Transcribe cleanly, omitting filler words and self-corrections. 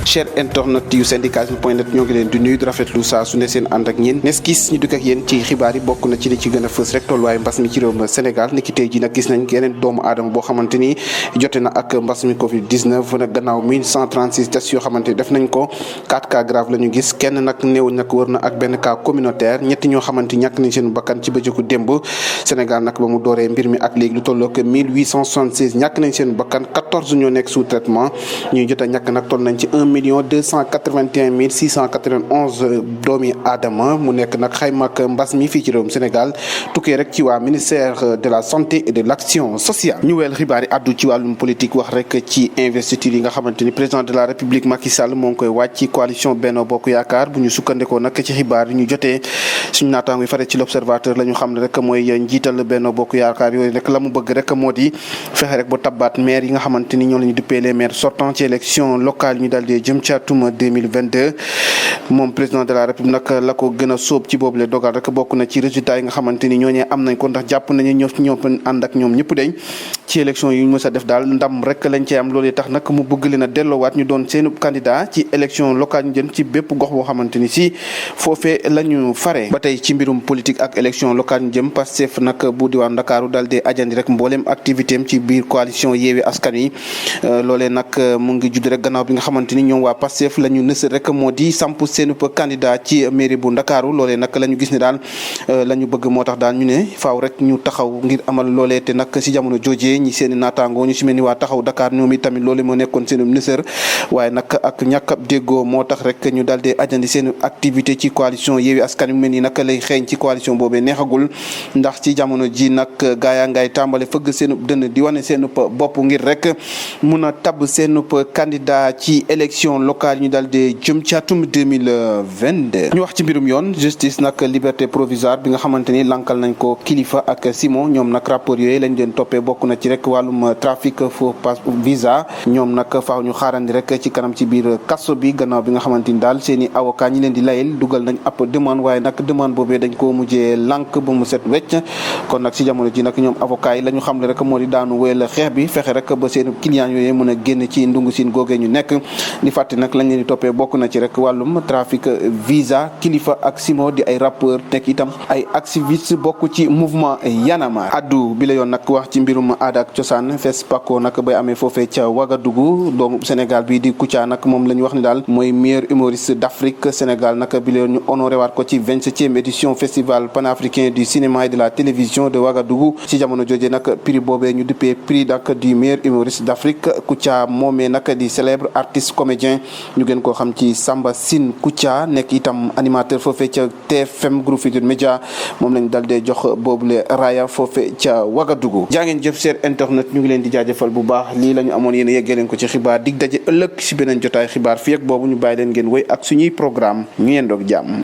cher internet yu syndicalisme.net ñoo ngi leen di nuyu di rafetlu saa su ne seen ànd ak ñeen nes gis ñu dikk ak yéen ci xibaar yi bokk na ci li ci gën a fës rek tolluwaayu mbas mi ci réewum Sénégal niki tey ji nag gis nañ yeneen doomu aadama boo xamante ni jote na ak mbas mi Covid 19 nag gannaaw 1136 tests yoo xamante ni def nañ ko 4 cas grave la ñu gis kenn nag néew nag wër na ak benn cas communautaire ñetti ñoo xamante ni ñàkk nañ seen bakkan ci bëccëgu démb Sénégal nag ba mu dooree mbir mi ak léegi lu tollook 1876 ñàkk nañ seen bakkan 14 ñoo nekk sous traitement ñuy jot a ñàkk nag toll nañ ci 1 281 691 doomi aadama mu nekk nag xayma ak mbas mi fii ci réewum Sénégal tukkee rek ci waa ministère de la santé et de l'action sociale. ñu wel xibaar yi addu ci wàllum politique wax rek ci investiture yi nga xamante ni président de la république Macky Sall moo ngi koy wàcc ci coalition Benno Bokk Yaakaar bu ñu sukkandikoo nag ci xibaar yi ñu jotee suñu naataango yi fare ci l'observateur la ñu xam ne rek mooy njiital Benno Bokk Yaakaar yooyu rek la mu bëgg rek moo di fexe rek ba tabbaat maire yi nga xamante ni ñoo la ñu duppee les maires sortants ci élection locale yi ñu daal di jëm ci atum 2022 moom président de la république nag la ko gën a sóob ci boobu le dogal rek bokk na ci résultat yi nga xamante ni ñooñee am nañ ko ndax jàpp nañu ñoo ànd ak ñoom ñëpp dañ ci élection yi ñu mës a def daal ndam rek lañ cee am loolu tax nag mu bëgg leen a delloowaat ñu doon seenu candidat ci élection locale ñu jëm ci bépp gox boo xamante ni si foofee la ñu fare ba tey ci mbirum politique ak élection locale ñu jëm Pastef nag bu diwaan Ndakaaru daal di ajandi rek mbooleem activité am ci biir coalition Yewwi Askan Wi loolee nag mu ngi judd rek gannaaw bi nga xamante ni ñoom waa Pastef la ñu nës rek moo di samp seenu candidat ci mairie bu Ndakaaru loolee nag la ñu gis ne daal la ñu bëgg moo tax daal ñu ne faaw rek ñu taxaw ngir amal loolee te nag si jamono joojee ñi seen naataangoo ñu si mel ni waa taxaw Dakar ñoom itamit loolee moo nekkoon seen nësër waaye nag ak ñàkk ab déggoo moo tax rek ñu daal di ajandi seen activité ci coalition Yewwi Askan Wi mel ni nag lay xeeñ ci coalition boobee neexagul ndax ci jamono ji nag gaayaa ngay tàmbale fëgg seen dënn di wane seen bopp ngir rek mun a tabb seen candidat ci élection locale ñu daal di jëm ci atum 2022 ñu wax ci mbirum yoon justice nag liberté provisoire bi nga xamante ni lankal nañ ko Kilifeu ak Simon ñoom nag rapport yooyu lañ leen toppee bokk na ci rek wàllum trafic faux visa ñoom nag faaw ñu xaarandi rek ci kanam ci biir kaso bi gannaaw bi nga xamante ni daal seen i avocat ñi leen di layel dugal nañ ab demande waaye nag demande boobee dañ ko mujjee lank ba mu set wecc kon nag ci jamono ji nag ñoom avocat yi la ñu xam le rek moo di daanu wéyal xeex bi fexe rek ba seen client yooyu mën a génn ci ndungu siin googee ñu nekk di fàtte nag lañ leen di toppee bokk na ci rek wàllum trafic visa Kilifeu ak Simon di ay rappeur nekk itam ay activiste bokk ci mouvement Y'en a marre addu bi la yoon nag wax ci mbirum aada ak cosaan FESPACO nag bay amee foofee ca Ouagadougou doomu Sénégal bi di Kouthia nag moom la ñu wax ni daal mooy meilleur humoriste d'Afrique Sénégal nag bi la yoon ñu honoré waat ko ci 27e édition festival panafricain du cinéma et de la télévision de Ouagadougou ci jamono jooje nag prix boobee ñu duppee prix nag du meilleur humoriste d'Afrique Kouthia moomee nag di célèbre artiste comédien ñu gën koo xam ci Samba Sine Kouthia nekk itam animateur foofee ca TFM Groupe Futurs Médias moom lañ dal dee jox boobule raaya foofee ca Ouagadougou jaa ngeen jëf seen internet ñu ngi leen di jaajëfal bu baax lii la ñu amoon yéen a yeggee leen ko ci xibaar dig daje ëllëg si beneen jotaay xibaar fii ak boobu ñu bàyyi leen ngeen wéy ak suñuy programme ñu yendoog jàmm